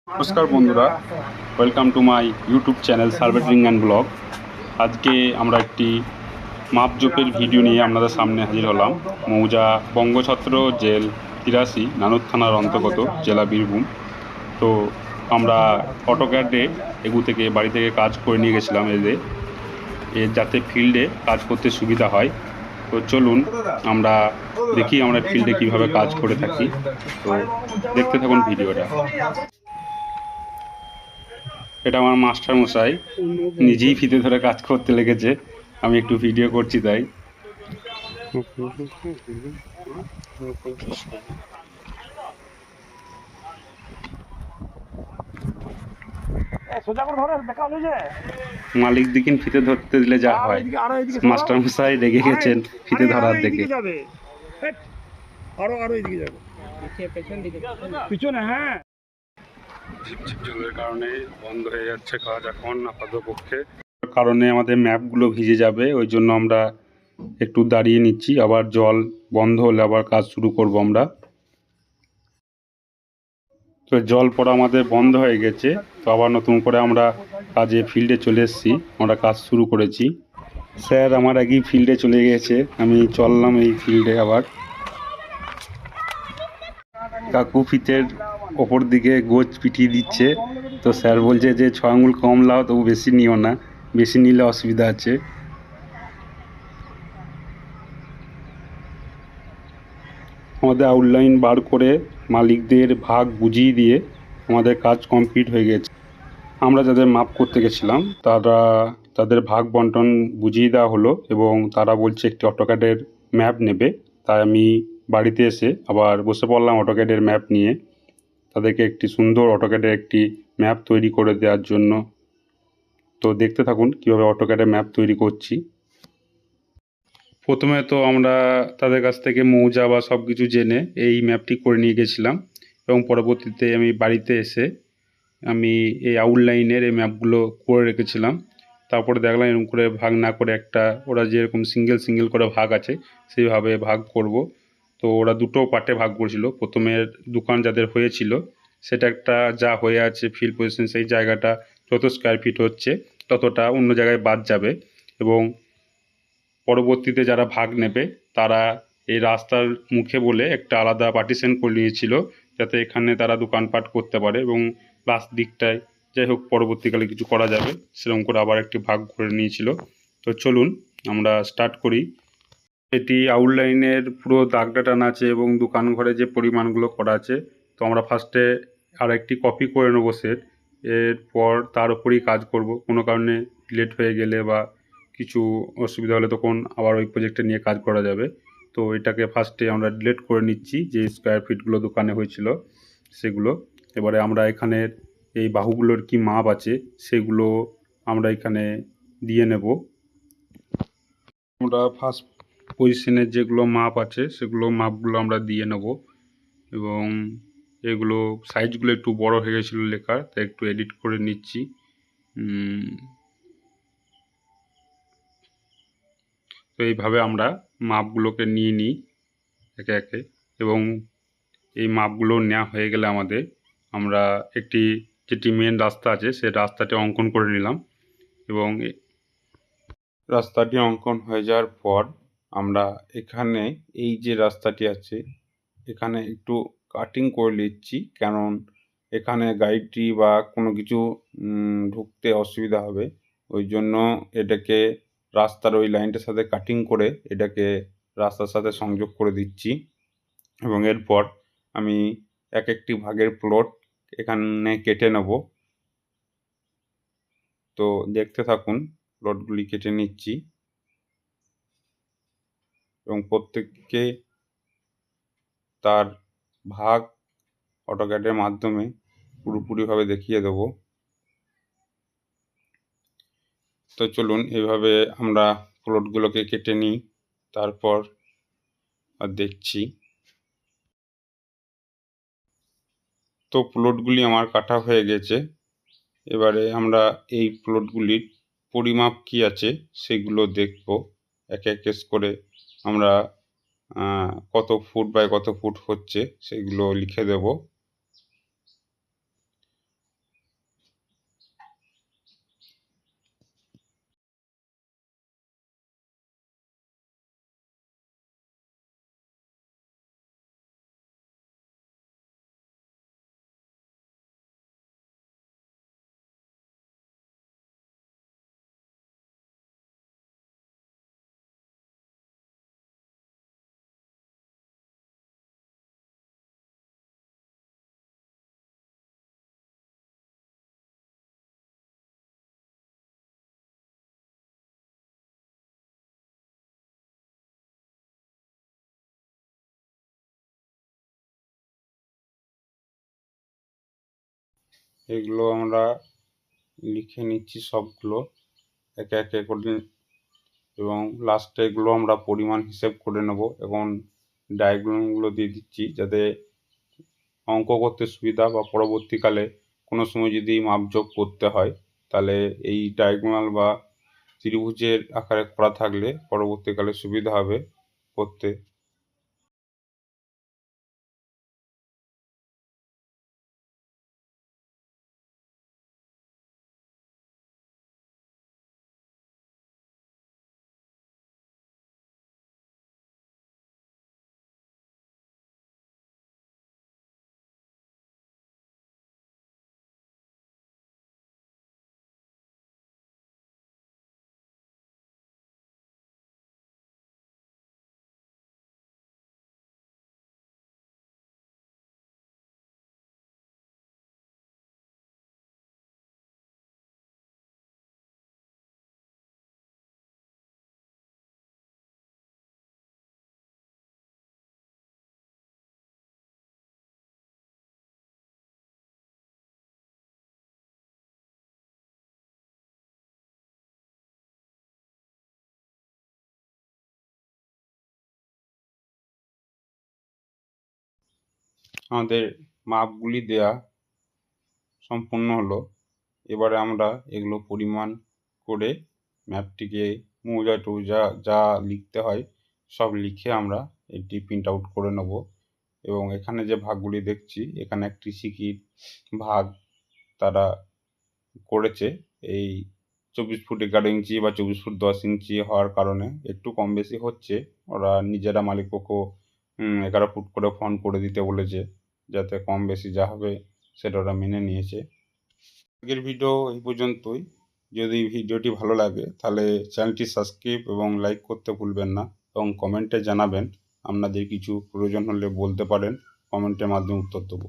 নমস্কার বন্ধুরা, welcome to my YouTube channel সার্ভেটিং অ্যান্ড ব্লগ। আজকে আমরা একটি মাপজোপের ভিডিও নিয়ে আপনাদের সামনে হাজির হলাম। মৌজা বঙ্গছত্র জেল 83 নানুর থানার অন্তর্গত জেলা বীরভূম। তো আমরা অটোক্যাডে এগু থেকে বাড়ি থেকে কাজ করে নিয়ে গেছিলাম এর যাতে ফিল্ডে কাজ করতে সুবিধা হয়। তো চলুন আমরা দেখি আমরা ফিল্ডে কীভাবে কাজ করে থাকি। তো দেখতে থাকুন ভিডিওটা। এটা আমার মাস্টার মশাই নিজেই ফিতে ধরে কাজ করতে লেগেছে, আমি একটু ভিডিও করছি তাই। মালিক দিকিন ফিতে ধরতে দিলে যা হয়, মাস্টার মশাই রেগে গেছেন ফিতে ধরার দেখে। ঝিপঝিপ জলের কারণে বন্ধ হয়ে যাচ্ছে কাজ এখন আপাতপক্ষে। কারণে আমাদের ম্যাপগুলো ভিজে যাবে, ওই জন্য আমরা একটু দাঁড়িয়ে নিচ্ছি। আবার জল বন্ধ হলে আবার কাজ শুরু করব আমরা। তো জল পড়া আমাদের বন্ধ হয়ে গেছে, তো আবার নতুন করে আমরা কাজে ফিল্ডে চলে এসেছি, আমরা কাজ শুরু করেছি। স্যার আমার আগেই ফিল্ডে চলে গেছে, আমি চললাম এই ফিল্ডে আবার। কাকু ফিতের ওপর দিকে গোছ পিটিয়ে দিচ্ছে, তো স্যার বলছে যে 6 আঙুল কম লাও, তবু বেশি নিও না, বেশি নিলে অসুবিধা আছে। আমাদের আউটলাইন বার করে মালিকদের ভাগ বুঝিয়ে দিয়ে আমাদের কাজ কমপ্লিট হয়ে গেছে। আমরা যাদের মাপ করতে গেছিলাম তাদের ভাগ বন্টন বুঝিয়ে দেওয়া হলো এবং তারা বলছে একটি অটোক্যাডের ম্যাপ নেবে। তাই আমি বাড়িতে এসে আবার বসে পড়লাম অটোক্যাডের ম্যাপ নিয়ে, তাদেরকে একটি সুন্দর অটোক্যাডের একটি ম্যাপ তৈরি করে দেওয়ার জন্য। তো দেখতে থাকুন কীভাবে অটোক্যাডের ম্যাপ তৈরি করছি। প্রথমে তো আমরা তাদের কাছ থেকে মৌজা বা সব কিছু জেনে এই ম্যাপটি করে নিয়ে গেছিলাম এবং পরবর্তীতে আমি বাড়িতে এসে আমি এই আউটলাইনের এই ম্যাপগুলো করে রেখেছিলাম। তারপরে দেখলাম এরকম করে ভাগ না করে একটা ওরা যেরকম সিঙ্গেল সিঙ্গেল করে ভাগ আছে সেইভাবে ভাগ করব। তো ওরা দুটো পার্টে ভাগ করেছিল। প্রথমের দোকান যাদের হয়েছিল সেটা একটা যা হয়ে আছে ফিল্ড পজিশন, সেই জায়গাটা যত স্কোয়ার ফিট হচ্ছে ততটা অন্য জায়গায় বাদ যাবে এবং পরবর্তীতে যারা ভাগ নেবে তারা এই রাস্তার মুখে বলে একটা আলাদা পার্টিশন করে নিয়েছিল, যাতে এখানে তারা দোকানপাট করতে পারে এবং লাস্ট দিকটায় যাই হোক পরবর্তীকালে কিছু করা যাবে সেরকম করে আবার একটি ভাগ করে নিয়েছিল। তো চলুন আমরা স্টার্ট করি। এটি আউটলাইনের পুরো দাগটা টানা আছে এবং দোকান ঘরে যে পরিমাণগুলো করা আছে, তো আমরা ফার্স্টে আর একটি কপি করে নেবো সেট, এরপর তার উপরেই কাজ করব। কোনো কারণে লেট হয়ে গেলে বা কিছু অসুবিধা হলে তখন আবার ওই প্রজেক্টে নিয়ে কাজ করা যাবে। তো এটাকে ফার্স্টে আমরা ডিলিট করে নিচ্ছি, যে স্কোয়ার ফিটগুলো দোকানে হয়েছিল সেগুলো। এবারে আমরা এখানের এই বাহুগুলোর কি মাপ আছে সেগুলো আমরা এখানে দিয়ে নেব। আমরা ফার্স্ট পজিশনের যেগুলো মাপ আছে সেগুলো মাপগুলো আমরা দিয়ে নেব এবং এগুলো সাইজগুলো একটু বড় হয়ে গেছিলো লেখার, তাই একটু এডিট করে নিচ্ছি। তো এইভাবে আমরা মাপগুলোকে নিয়ে নিই একে একে এবং এই মাপগুলো নেওয়া হয়ে গেলে আমরা যেটি মেন রাস্তা আছে সেই রাস্তাটি অঙ্কন করে নিলাম এবং রাস্তাটি অঙ্কন হয়ে যাওয়ার পর আমরা এখানে এই যে রাস্তাটি আছে এখানে একটু কাটিং করে নিচ্ছি, কারণ এখানে গাড়িটি বা কোনো কিছু ঢুকতে অসুবিধা হবে, ওই জন্য এটাকে রাস্তার ওই লাইনটার সাথে কাটিং করে এটাকে রাস্তার সাথে সংযোগ করে দিচ্ছি এবং এরপর আমি একটি ভাগের প্লট এখানে কেটে নেব। তো দেখতে থাকুন, প্লটগুলি কেটে নিচ্ছি এবং প্রত্যেককে তার ভাগ অটোক্যাডের মাধ্যমে পুরোপুরিভাবে দেখিয়ে দেব। তো চলুন এভাবে আমরা প্লটগুলোকে কেটে নিই, তারপর আর দেখছি। তো প্লটগুলি আমার কাটা হয়ে গেছে, এবারে আমরা এই প্লটগুলির পরিমাপ কি আছে সেগুলো দেখব একে একে করে। আমরা কত ফুট বাই কত ফুট হচ্ছে সেগুলো লিখে দেব। এগুলো আমরা লিখে নিচ্ছি সবগুলো একে একে করে, এবং লাস্টে এগুলো আমরা পরিমাণ হিসেব করে নেব এবং ডায়াগ্রামগুলো দিয়ে দিচ্ছি যাতে অঙ্ক করতে সুবিধা বা পরবর্তীকালে কোনো সময় যদি মাপজোক করতে হয় তাহলে এই ডায়াগোনাল বা ত্রিভুজের আকারে করা থাকলে পরবর্তীকালে সুবিধা হবে করতে। আমাদের মাপগুলি দেয়া সম্পূর্ণ হলো। এবারে আমরা এগুলো পরিমাণ করে ম্যাপটিকে মৌজা টৌজা যা লিখতে হয় সব লিখে আমরা এটি প্রিন্ট আউট করে নেব। এবং এখানে যে ভাগগুলি দেখছি এখানে একটি সিকির ভাগ তারা করেছে এই 24 ফুট 11 ইঞ্চি বা 24 ফুট 10 ইঞ্চি হওয়ার কারণে একটু কম বেশি হচ্ছে। ওরা নিজেরা মালিকপক্ষ 11 ফুট করে ফন্ট করে দিতে বলেছে, যাতে কম বেশি যা হবে সেটা ওরা মেনে নিয়েছে। আগের ভিডিও এই পর্যন্তই। যদি ভিডিওটি ভালো লাগে তাহলে চ্যানেলটি সাবস্ক্রাইব এবং লাইক করতে ভুলবেন না, এবং কমেন্টে জানাবেন। আপনাদের কিছু প্রয়োজন হলে বলতে পারেন, কমেন্টের মাধ্যমে উত্তর দেবো।